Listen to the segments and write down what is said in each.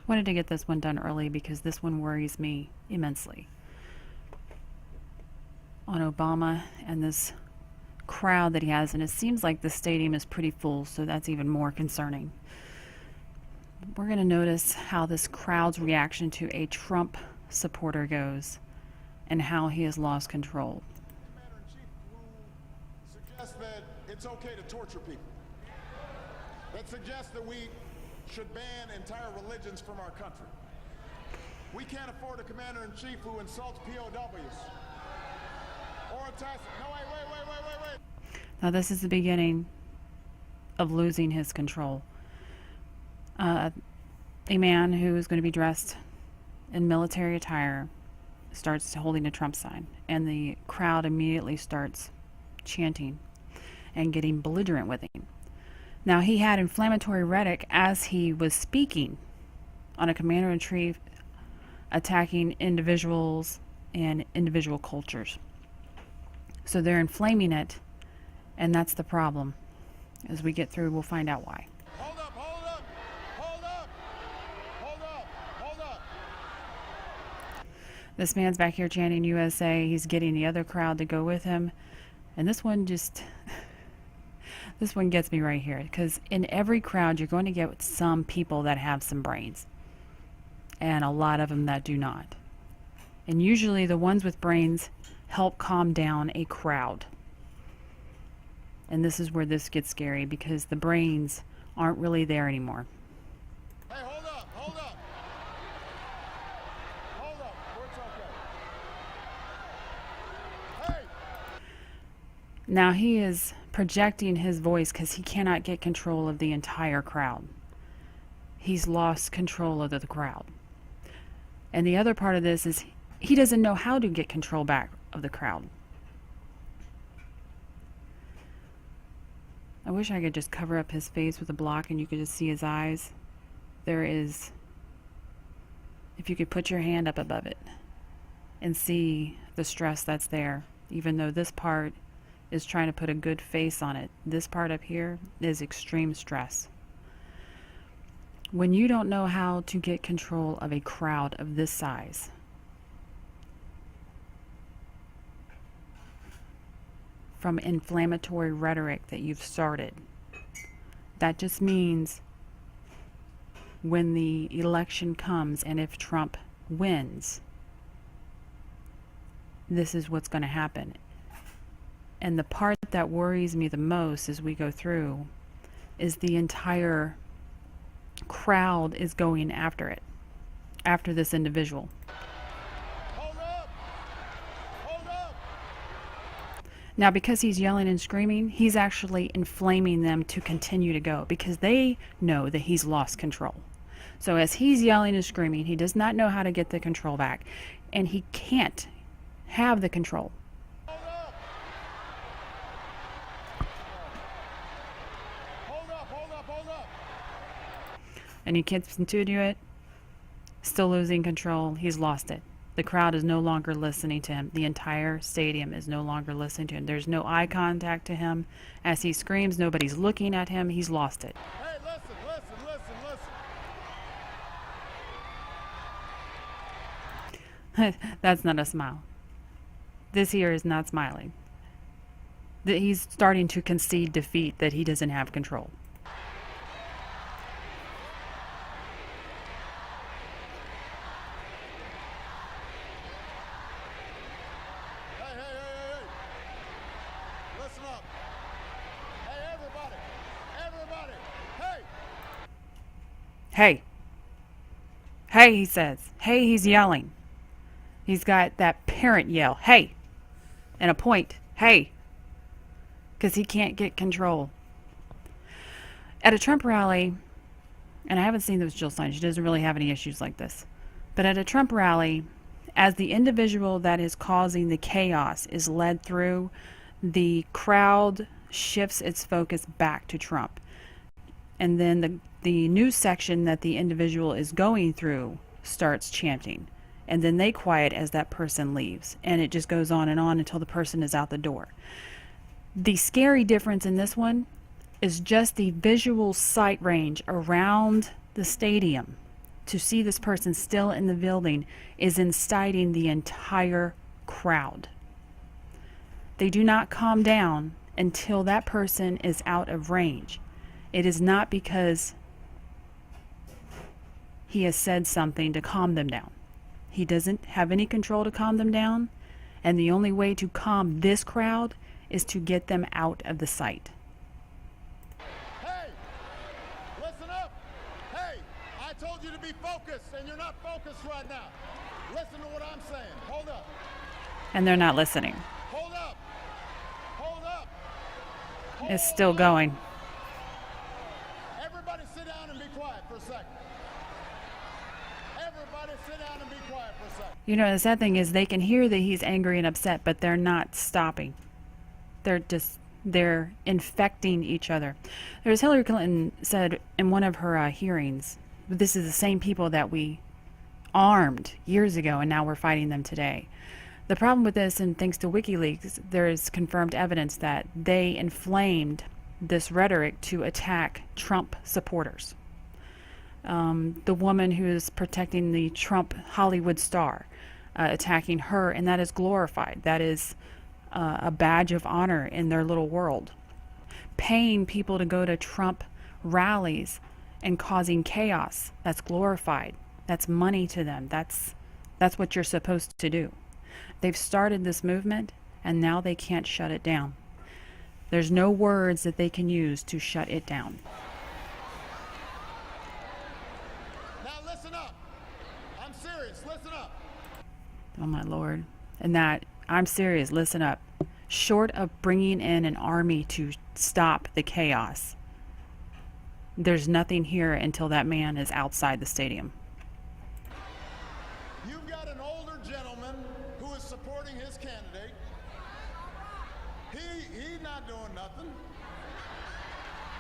Wanted to get this one done early because this one worries me immensely. On Obama and this crowd that he has, and it seems like the stadium is pretty full, so that's even more concerning. We're going to notice how this crowd's reaction to a Trump supporter goes and how he has lost control. Commander-in-Chief who suggests that it's okay to torture people, that suggests that we should ban entire religions from our country. We can't afford a commander-in-chief who insults POWs or attacks. No, wait. Now this is the beginning of losing his control. A man who is going to be dressed in military attire starts holding a Trump sign, and the crowd immediately starts chanting and getting belligerent with him. Now, he had inflammatory rhetoric as he was speaking on a commander-in-chief attacking individuals and individual cultures. So they're inflaming it, and that's the problem. As we get through, we'll find out why. Hold up. This man's back here chanting USA. He's getting the other crowd to go with him. And this one just... this one gets me right here. Because in every crowd, you're going to get some people that have some brains. And a lot of them that do not. And usually the ones with brains help calm down a crowd. And this is where this gets scary, because the brains aren't really there anymore. Hey, hold up. It's okay. Hey! Now he is projecting his voice because he cannot get control of the entire crowd. He's lost control of the crowd. And the other part of this is he doesn't know how to get control back of the crowd. I wish I could just cover up his face with a block and you could just see his eyes. There is, if you could put your hand up above it and see the stress that's there, even though this part is trying to put a good face on it, this part up here is extreme stress. When you don't know how to get control of a crowd of this size, from inflammatory rhetoric that you've started, that just means when the election comes and if Trump wins, this is what's going to happen. And the part that worries me the most as we go through is the entire crowd is going after it, after this individual. Hold up! Now, because he's yelling and screaming, he's actually inflaming them to continue to go, because they know that he's lost control. So as he's yelling and screaming, he does not know how to get the control back, and he can't have the control. Hold up! And he gets into it, still losing control. He's lost it. The crowd is no longer listening to him. The entire stadium is no longer listening to him. There's no eye contact to him. As he screams, nobody's looking at him. He's lost it. Hey, listen. That's not a smile. This here is not smiling. He's starting to concede defeat, that he doesn't have control. Hey. Listen up. Hey, everybody. Hey! Hey, he says. Hey, he's yelling. He's got that parent yell, hey, and a point, hey, because he can't get control. At a Trump rally, and I haven't seen those Jill signs, she doesn't really have any issues like this, but at a Trump rally, as the individual that is causing the chaos is led through, the crowd shifts its focus back to Trump. And then the news section that the individual is going through starts chanting. And then they quiet as that person leaves. And it just goes on until the person is out the door. The scary difference in this one is just the visual sight range around the stadium to see this person still in the building is inciting the entire crowd. They do not calm down until that person is out of range. It is not because he has said something to calm them down. He doesn't have any control to calm them down, and the only way to calm this crowd is to get them out of the sight. Hey, listen up. Hey, I told you to be focused, and you're not focused right now. Listen to what I'm saying. Hold up. And they're not listening. Hold up. Hold up. It's still going. Everybody sit down and be quiet for a second. Everybody sit down and be quiet for a second. You know, the sad thing is they can hear that he's angry and upset, but they're not stopping. They're infecting each other. There's Hillary Clinton said in one of her hearings, this is the same people that we armed years ago, and now we're fighting them today. The problem with this, and thanks to WikiLeaks, there is confirmed evidence that they inflamed this rhetoric to attack Trump supporters. The woman who is protecting the Trump Hollywood star, attacking her, and that is glorified. That is a badge of honor in their little world. Paying people to go to Trump rallies and causing chaos, that's glorified. That's money to them. That's what you're supposed to do. They've started this movement, and now they can't shut it down. There's no words that they can use to shut it down. Now listen up. I'm serious. Listen up. Oh my Lord. And that, I'm serious, listen up. Short of bringing in an army to stop the chaos, there's nothing here until that man is outside the stadium. You've got an older gentleman who is supporting his candidate. He's not doing nothing.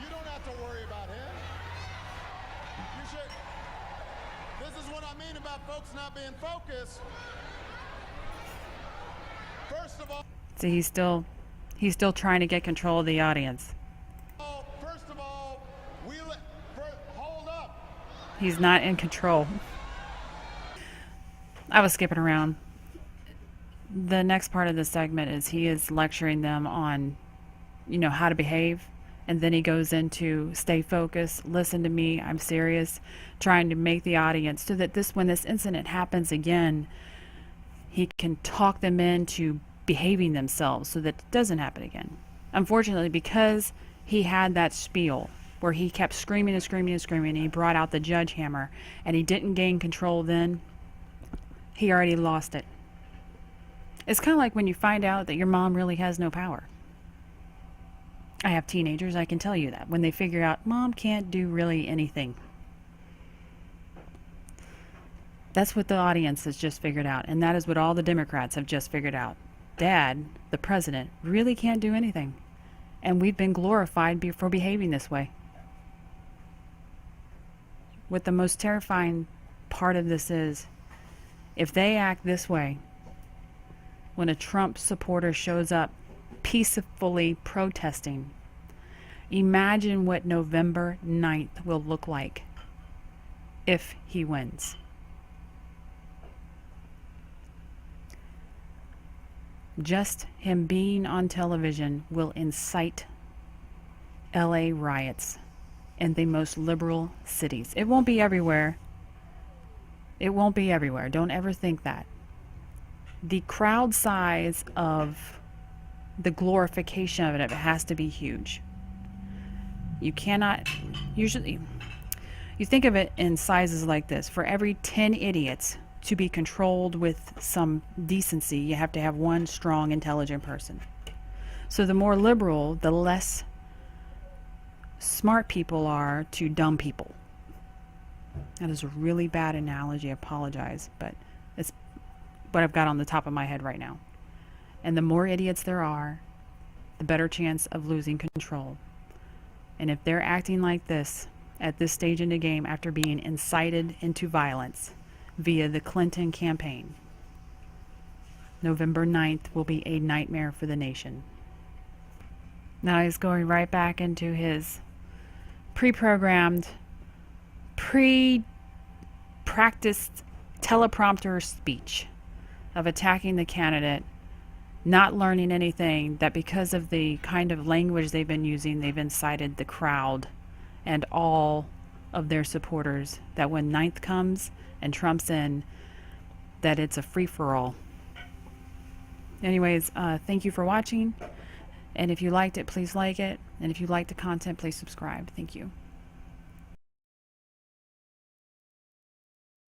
You don't have to worry about him. You should. This is what I mean about folks not being focused. First of all, See, he's still trying to get control of the audience. hold up. He's not in control. I was skipping around. The next part of the segment is he is lecturing them on, how to behave. And then he goes into stay focused, listen to me, I'm serious, trying to make the audience so that when this incident happens again, he can talk them into behaving themselves so that it doesn't happen again. Unfortunately, because he had that spiel where he kept screaming and screaming and screaming, and he brought out the judge hammer, and he didn't gain control then, he already lost it. It's kind of like when you find out that your mom really has no power. I have teenagers, I can tell you that. When they figure out mom can't do really anything. That's what the audience has just figured out, and that is what all the Democrats have just figured out. Dad, the president, really can't do anything, and we've been glorified for behaving this way. What the most terrifying part of this is, if they act this way, when a Trump supporter shows up peacefully protesting, imagine what November 9th will look like if he wins. Just him being on television will incite LA riots in the most liberal cities. It won't be everywhere. It won't be everywhere. Don't ever think that. The crowd size of the glorification of it has to be huge. You cannot, usually, you think of it in sizes like this. For every 10 idiots to be controlled with some decency, you have to have one strong, intelligent person. So the more liberal, the less smart people are to dumb people. That is a really bad analogy. I apologize, but it's what I've got on the top of my head right now. And the more idiots there are, the better chance of losing control. And if they're acting like this at this stage in the game after being incited into violence via the Clinton campaign, November 9th will be a nightmare for the nation. Now he's going right back into his pre-programmed, practiced teleprompter speech of attacking the candidate, not learning anything, that because of the kind of language they've been using, they've incited the crowd and all of their supporters, that when 9th comes and Trump's in, that it's a free-for-all. Anyways, thank you for watching. And if you liked it, please like it. And if you like the content, please subscribe. Thank you.